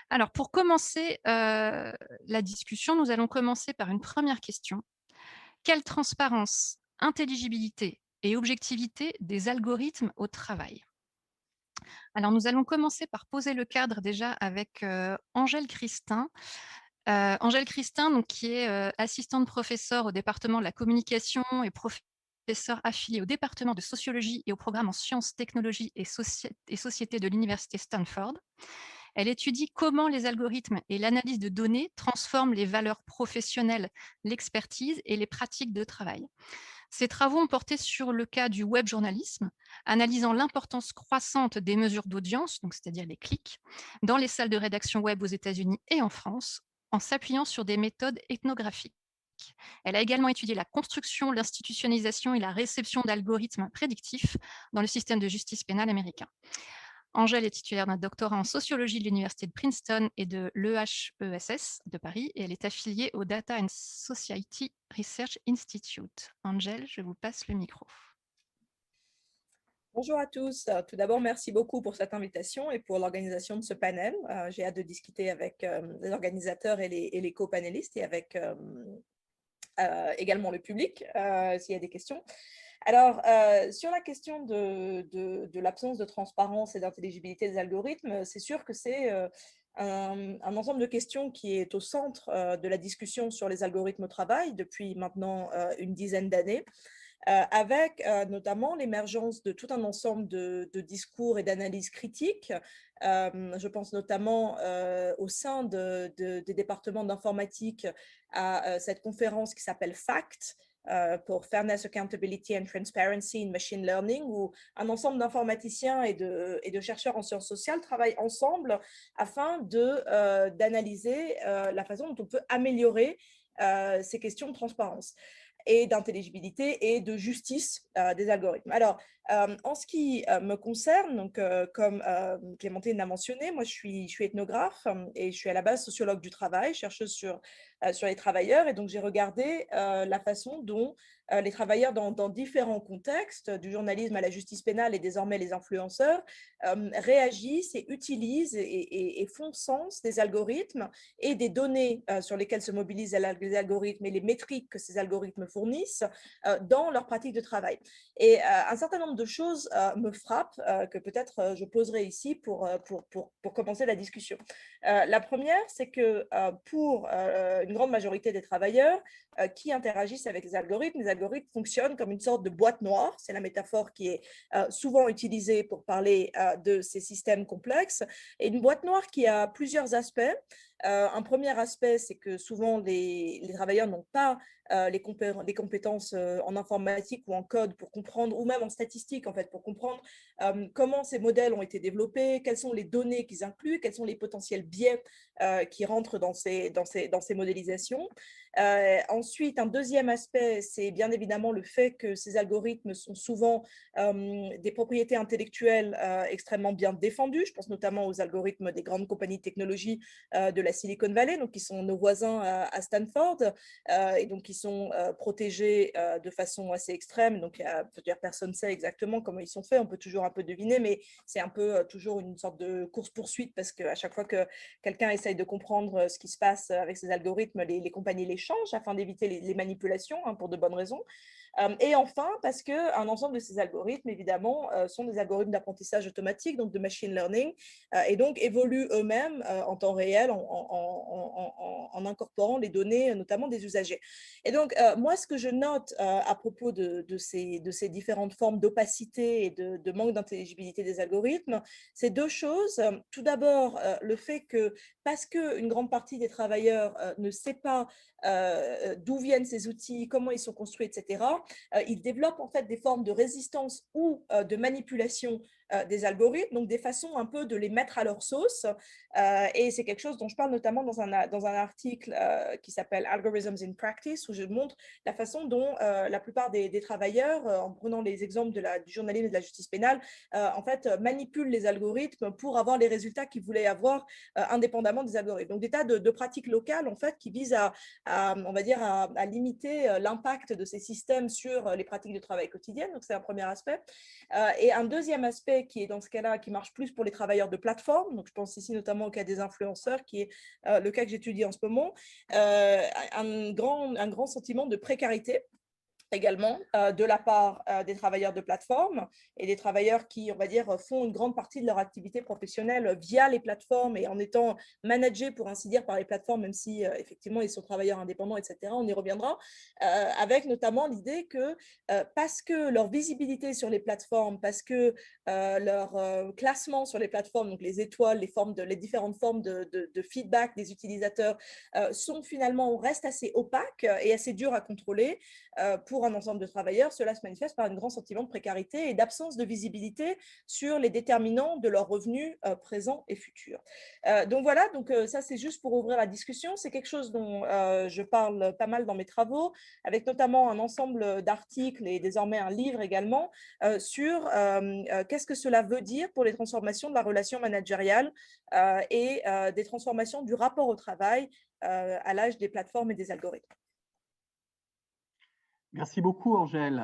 Alors pour commencer, la discussion, nous allons commencer par une première question. Quelle transparence, intelligibilité et objectivité des algorithmes au travail? Alors nous allons commencer par poser le cadre déjà avec, Angèle Christin. Angèle Christin donc qui est, assistante professeure au département de la communication et professeure affiliée au département de sociologie et au programme en sciences, technologies et sociétés de l'université Stanford. Elle étudie comment les algorithmes et l'analyse de données transforment les valeurs professionnelles, l'expertise et les pratiques de travail. Ses travaux ont porté sur le cas du web journalisme, analysant l'importance croissante des mesures d'audience, donc c'est-à-dire les clics, dans les salles de rédaction web aux États-Unis et en France, en s'appuyant sur des méthodes ethnographiques. Elle a également étudié la construction, l'institutionnalisation et la réception d'algorithmes prédictifs dans le système de justice pénale américain. Angèle est titulaire d'un doctorat en sociologie de l'université de Princeton et de l'EHESS de Paris et elle est affiliée au Data and Society Research Institute. Angèle, je vous passe le micro. Bonjour à tous. Tout d'abord, merci beaucoup pour cette invitation et pour l'organisation de ce panel. J'ai hâte de discuter avec les organisateurs et les co-panélistes et avec également le public s'il y a des questions. Alors, sur la question de l'absence de transparence et d'intelligibilité des algorithmes, c'est sûr que c'est un ensemble de questions qui est au centre de la discussion sur les algorithmes au travail depuis maintenant une dizaine d'années. Avec notamment l'émergence de tout un ensemble de discours et d'analyses critiques. Je pense notamment au sein des départements d'informatique à cette conférence qui s'appelle FACT, pour Fairness, Accountability and Transparency in Machine Learning, où un ensemble d'informaticiens et de chercheurs en sciences sociales travaillent ensemble afin d'analyser la façon dont on peut améliorer ces questions de transparence et d'intelligibilité et de justice des algorithmes. Alors, en ce qui me concerne, donc, comme Clémentine l'a mentionné, moi je suis ethnographe et je suis à la base sociologue du travail, chercheuse sur les travailleurs, et donc j'ai regardé la façon dont les travailleurs dans différents contextes, du journalisme à la justice pénale et désormais les influenceurs, réagissent et utilisent et font sens des algorithmes et des données sur lesquelles se mobilisent les algorithmes et les métriques que ces algorithmes fournissent dans leur pratique de travail. Et un certain nombre de choses me frappent, que peut-être je poserai ici pour commencer la discussion. La première, c'est que pour une grande majorité des travailleurs qui interagissent avec les algorithmes fonctionnent comme une sorte de boîte noire. C'est la métaphore qui est souvent utilisée pour parler de ces systèmes complexes. Et une boîte noire qui a plusieurs aspects. Un premier aspect, c'est que souvent les travailleurs n'ont pas les compétences en informatique ou en code pour comprendre, ou même en statistique en fait, pour comprendre comment ces modèles ont été développés, quelles sont les données qu'ils incluent, quels sont les potentiels biais qui rentrent dans ces modélisations. Ensuite, un deuxième aspect, c'est bien évidemment le fait que ces algorithmes sont souvent des propriétés intellectuelles extrêmement bien défendues. Je pense notamment aux algorithmes des grandes compagnies de technologie de la Silicon Valley, donc qui sont nos voisins à Stanford, et donc qui sont protégés de façon assez extrême. Donc, personne ne sait exactement comment ils sont faits. On peut toujours un peu deviner, mais c'est un peu toujours une sorte de course-poursuite parce qu'à chaque fois que quelqu'un essaye de comprendre ce qui se passe avec ces algorithmes, les compagnies les changent afin d'éviter les manipulations, pour de bonnes raisons. Et enfin, parce qu'un ensemble de ces algorithmes, évidemment, sont des algorithmes d'apprentissage automatique, donc de machine learning, et donc évoluent eux-mêmes en temps réel en incorporant les données, notamment des usagers. Et donc, moi, ce que je note à propos de ces différentes formes d'opacité et de manque d'intelligibilité des algorithmes, c'est deux choses. Tout d'abord, le fait que, parce qu'une grande partie des travailleurs ne sait pas d'où viennent ces outils, comment ils sont construits, etc., ils développent en fait des formes de résistance ou de manipulation des algorithmes, donc des façons un peu de les mettre à leur sauce. Et c'est quelque chose dont je parle notamment dans un article qui s'appelle Algorithms in Practice, où je montre la façon dont la plupart des travailleurs, en prenant les exemples du journalisme et de la justice pénale, en fait, manipulent les algorithmes pour avoir les résultats qu'ils voulaient avoir indépendamment des algorithmes. Donc, des tas de pratiques locales, en fait, qui visent on va dire, à limiter l'impact de ces systèmes sur les pratiques de travail quotidiennes. Donc, c'est un premier aspect. Et un deuxième aspect qui est dans ce cas-là, qui marche plus pour les travailleurs de plateforme. Donc, je pense ici notamment au cas des influenceurs, qui est le cas que j'étudie en ce moment. Un grand sentiment de précarité également de la part des travailleurs de plateforme et des travailleurs qui, on va dire, font une grande partie de leur activité professionnelle via les plateformes et en étant managés, pour ainsi dire, par les plateformes, même si effectivement ils sont travailleurs indépendants, etc. On y reviendra, avec notamment l'idée que parce que leur visibilité sur les plateformes, parce que leur classement sur les plateformes, donc les étoiles, les différentes formes de feedback des utilisateurs restent assez opaques et assez durs à contrôler pour un ensemble de travailleurs, cela se manifeste par un grand sentiment de précarité et d'absence de visibilité sur les déterminants de leurs revenus présents et futurs. Donc voilà, ça c'est juste pour ouvrir la discussion. C'est quelque chose dont je parle pas mal dans mes travaux, avec notamment un ensemble d'articles et désormais un livre également sur qu'est-ce que cela veut dire pour les transformations de la relation managériale et des transformations du rapport au travail à l'âge des plateformes et des algorithmes. Merci beaucoup, Angèle.